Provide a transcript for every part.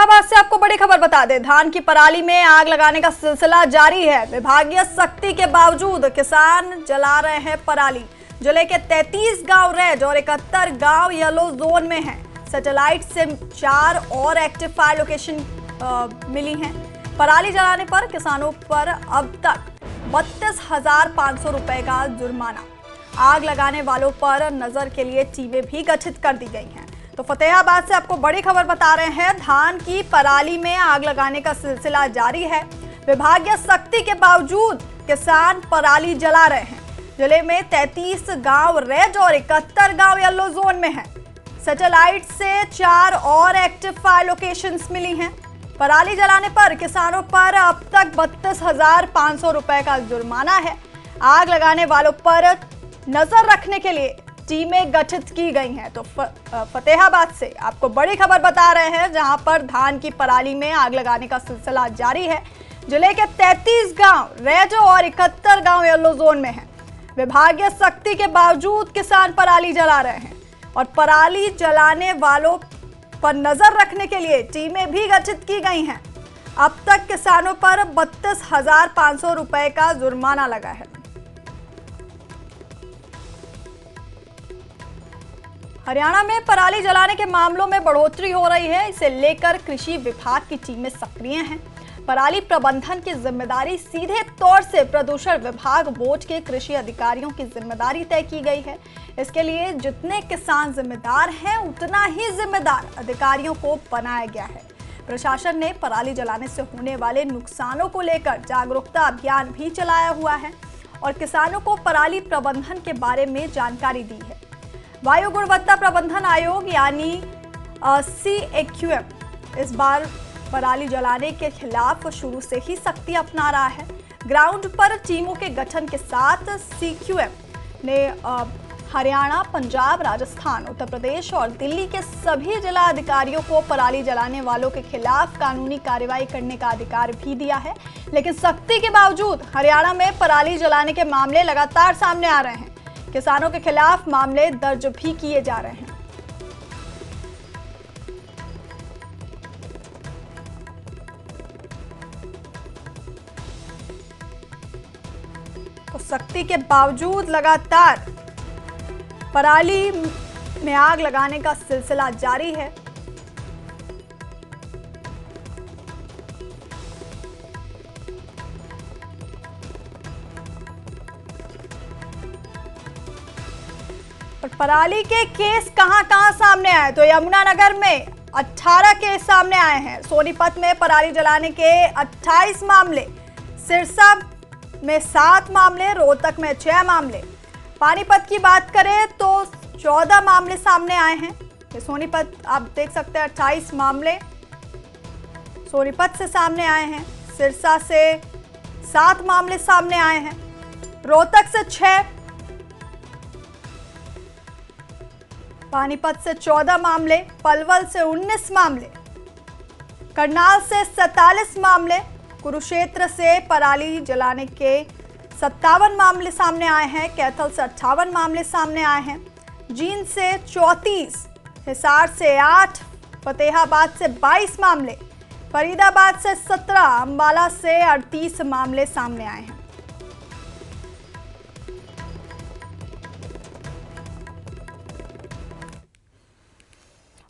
फतेहाबाद से आपको बड़ी खबर बता दें, धान की पराली में आग लगाने का सिलसिला जारी है। विभागीय सख्ती के बावजूद किसान जला रहे हैं पराली। जिले के 33 गांव रेड और 71 गांव येलो जोन में हैं। सैटेलाइट से 4 और एक्टिव फायर लोकेशन मिली हैं। पराली जलाने पर किसानों पर अब तक 32,500 रुपए का जुर्माना। आग लगाने वालों पर नजर के लिए टीमें भी गठित कर दी गई हैं। तो फतेहाबाद से आपको बड़ी खबर बता रहे हैं, धान की पराली में आग लगाने का सिलसिला जारी है। विभागीय सख्ती के बावजूद किसान पराली जला रहे हैं। जिले में 33 गांव रेड और 71 गांव येलो जोन में हैं। सैटेलाइट से 4 और एक्टिव फायर लोकेशंस मिली हैं। पराली जलाने पर किसानों पर अब तक 32,500 रुपए का जुर्माना है। आग लगाने वालों पर नजर रखने के लिए टीमें गठित की गई हैं। तो फतेहाबाद से आपको बड़ी खबर बता रहे हैं, जहां पर धान की पराली में आग लगाने का सिलसिला जारी है। जिले के 33 गांव रेड और 71 गांव येलो जोन में हैं। विभागीय सख्ती के बावजूद किसान पराली जला रहे हैं और पराली जलाने वालों पर नजर रखने के लिए टीमें भी गठित की गई हैं। अब तक किसानों पर 32,500 रुपए का जुर्माना लगा है। हरियाणा में पराली जलाने के मामलों में बढ़ोतरी हो रही है। इसे लेकर कृषि विभाग की टीमें सक्रिय हैं। पराली प्रबंधन की जिम्मेदारी सीधे तौर से प्रदूषण विभाग बोर्ड के कृषि अधिकारियों की जिम्मेदारी तय की गई है। इसके लिए जितने किसान जिम्मेदार हैं, उतना ही जिम्मेदार अधिकारियों को बनाया गया है। प्रशासन ने पराली जलाने से होने वाले नुकसानों को लेकर जागरूकता अभियान भी चलाया हुआ है और किसानों को पराली प्रबंधन के बारे में जानकारी दी है। वायु गुणवत्ता प्रबंधन आयोग यानी CAQM इस बार पराली जलाने के खिलाफ शुरू से ही सख्ती अपना रहा है। ग्राउंड पर टीमों के गठन के साथ CAQM ने हरियाणा, पंजाब, राजस्थान, उत्तर प्रदेश और दिल्ली के सभी जिला अधिकारियों को पराली जलाने वालों के खिलाफ कानूनी कार्रवाई करने का अधिकार भी दिया है। लेकिन सख्ती के बावजूद हरियाणा में पराली जलाने के मामले लगातार सामने आ रहे हैं। किसानों के खिलाफ मामले दर्ज भी किए जा रहे हैं। तो सख्ती के बावजूद लगातार पराली में आग लगाने का सिलसिला जारी है। और पराली के केस कहां सामने आए, तो यमुनानगर में 18 केस सामने आए हैं। सोनीपत में पराली जलाने के 28 मामले, सिरसा में 7 मामले, रोहतक में 6 मामले। पानीपत की बात करें तो 14 मामले सामने आए हैं। ये सोनीपत आप देख सकते हैं, 28 मामले सोनीपत से सामने आए हैं। सिरसा से 7 मामले सामने आए हैं। रोहतक से 6, पानीपत से 14 मामले, पलवल से 19 मामले, करनाल से 47 मामले, कुरुक्षेत्र से पराली जलाने के 57 मामले सामने आए हैं। कैथल से 58 मामले सामने आए हैं। जींद से 34, हिसार से 8, फतेहाबाद से 22 मामले, फरीदाबाद से 17, अंबाला से 38 मामले सामने आए हैं।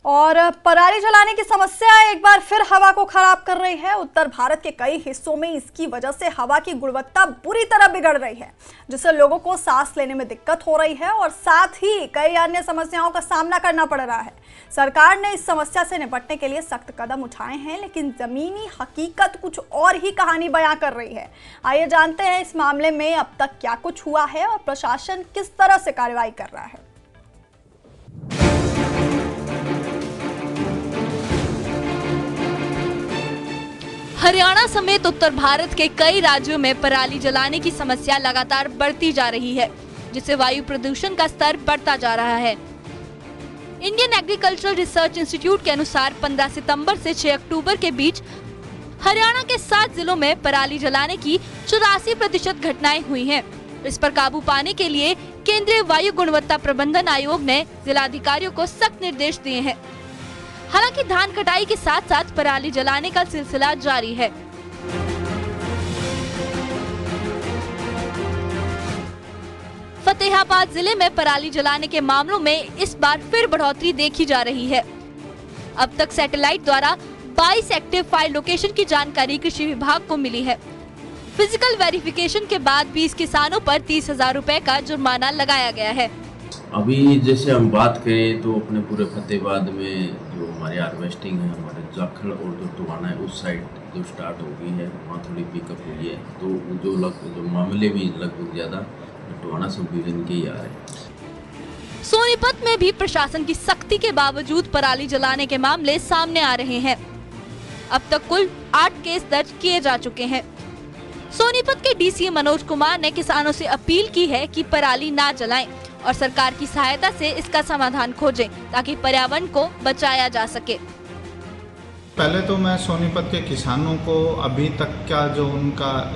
और पराली जलाने की समस्या एक बार फिर हवा को खराब कर रही है। उत्तर भारत के कई हिस्सों में इसकी वजह से हवा की गुणवत्ता बुरी तरह बिगड़ रही है, जिससे लोगों को सांस लेने में दिक्कत हो रही है और साथ ही कई अन्य समस्याओं का सामना करना पड़ रहा है। सरकार ने इस समस्या से निपटने के लिए सख्त कदम उठाए हैं, लेकिन जमीनी हकीकत कुछ और ही कहानी बयां कर रही है। आइए जानते हैं इस मामले में अब तक क्या कुछ हुआ है और प्रशासन किस तरह से कार्रवाई कर रहा है। हरियाणा समेत उत्तर भारत के कई राज्यों में पराली जलाने की समस्या लगातार बढ़ती जा रही है, जिससे वायु प्रदूषण का स्तर बढ़ता जा रहा है। इंडियन एग्रीकल्चरल रिसर्च इंस्टीट्यूट के अनुसार 15 सितंबर से 6 अक्टूबर के बीच हरियाणा के 7 जिलों में पराली जलाने की 84% घटनाएं हुई हैं। इस पर काबू पाने के लिए केंद्रीय वायु गुणवत्ता प्रबंधन आयोग ने जिलाधिकारियों को सख्त निर्देश दिए हैं। हालांकि धान कटाई के साथ साथ पराली जलाने का सिलसिला जारी है। फतेहाबाद जिले में पराली जलाने के मामलों में इस बार फिर बढ़ोतरी देखी जा रही है। अब तक सैटेलाइट द्वारा 22 एक्टिव फायर लोकेशन की जानकारी कृषि विभाग को मिली है। फिजिकल वेरिफिकेशन के बाद 20 किसानों पर 30,000 रुपए का जुर्माना लगाया गया है। अभी जैसे हम बात करें तो अपने पूरे फतेहाबाद में जो हमारी हार्वेस्टिंग है, हमारे जाखड़ और जो टोहाना है उस साइड जो स्टार्ट हो गई है, वहाँ थोड़ी पिकअप हुई है। तो जो मामले भी लगभग ज़्यादा टोहाना सब डिवीजन के ही आ रहे हैं। सोनीपत में भी प्रशासन की सख्ती के बावजूद पराली जलाने के मामले सामने आ रहे हैं। अब तक कुल 8 केस दर्ज किए जा चुके हैं। सोनीपत के डीसी मनोज कुमार ने किसानों से अपील की है कि पराली ना जलाएं और सरकार की सहायता से इसका समाधान खोजें ताकि पर्यावरण को बचाया जा सके। पहले तो मैं सोनीपत के किसानों को अभी तक का जो उनका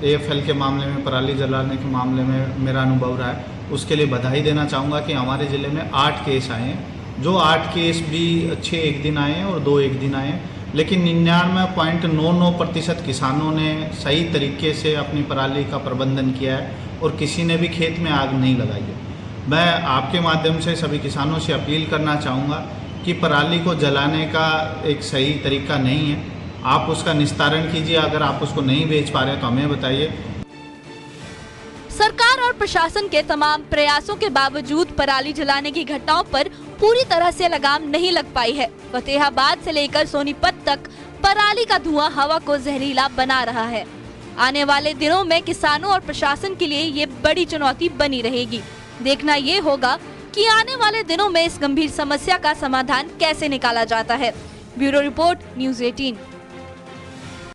AFL के मामले में, पराली जलाने के मामले में मेरा अनुभव रहा है, उसके लिए बधाई देना चाहूँगा कि हमारे ज़िले में 8 केस आए हैं। जो 8 केस भी 6 एक दिन आए हैं और 2 एक दिन आए हैं, लेकिन 99.99% किसानों ने सही तरीके से अपनी पराली का प्रबंधन किया है और किसी ने भी खेत में आग नहीं लगाई है। मैं आपके माध्यम से सभी किसानों से अपील करना चाहूँगा कि पराली को जलाने का एक सही तरीका नहीं है, आप उसका निस्तारण कीजिए। अगर आप उसको नहीं बेच पा रहे तो हमें बताइए। सरकार और प्रशासन के तमाम प्रयासों के बावजूद पराली जलाने की घटनाओं पर पूरी तरह से लगाम नहीं लग पाई है। फतेहाबाद से लेकर सोनीपत तक पराली का धुआं हवा को जहरीला बना रहा है। आने वाले दिनों में किसानों और प्रशासन के लिए ये बड़ी चुनौती बनी रहेगी। देखना ये होगा कि आने वाले दिनों में इस गंभीर समस्या का समाधान कैसे निकाला जाता है। Bureau report, news 18।